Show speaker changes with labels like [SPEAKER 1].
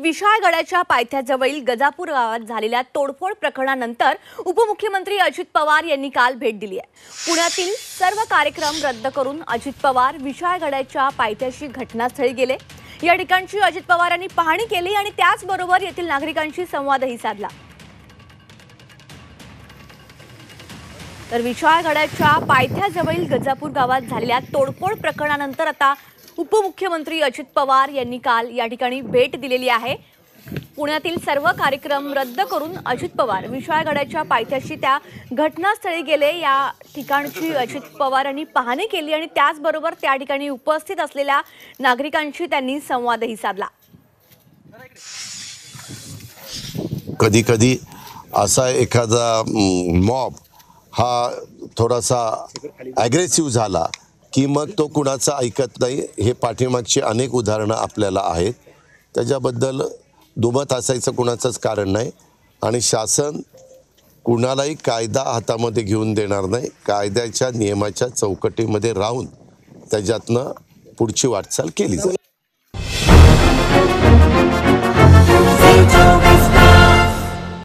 [SPEAKER 1] विशाळगडाच्या पायथ्याजवळील गजापूर गावात झालेल्या तोडफोड प्रकरणानंतर उपमुख्यमंत्री अजित पवार यांनी काल भेट दिली आहे। पुण्यातील सर्व कार्यक्रम रद्द करून अजित पवार विशाळगडाच्या पायथ्याशी घटनास्थळी गेले। या ठिकाणची अजित पवारांनी पाहणी केली आणि त्याचबरोबर येथील नागरिकांशी संवादही साधला। तर विशाळगडाच्या पायथ्याजवळील गजापूर गावात झालेल्या तोडफोड प्रकरणानंतर आता उपमुख्यमंत्री अजित पवार यांनी काल या ठिकाणी भेट दिलेली आहे। पुण्यातील सर्व कार्यक्रम रद्द करून अजित पवार विशाळगडाच्या पायथ्याशी त्या घटनास्थळी गेले। या ठिकाणची अजित पवारांनी पाहणी केली आणि त्याचबरोबर त्या ठिकाणी उपस्थित असलेल्या नागरिकांशी त्यांनी संवादही साधला।
[SPEAKER 2] कधी कधी असा एखादा मॉब हा थोडासा ॲग्रेसिव्ह झाला की मग तो कुणाचं ऐकत नाही। हे पाठीमागची अनेक उदाहरणं आपल्याला आहेत, त्याच्याबद्दल दुमत असायचं कुणाचंच कारण नाही आणि शासन कुणालाही कायदा हातामध्ये घेऊन देणार नाही। कायद्याच्या नियमाच्या चौकटीमध्ये राहून त्याच्यातनं पुढची वाटचाल केली जाईल।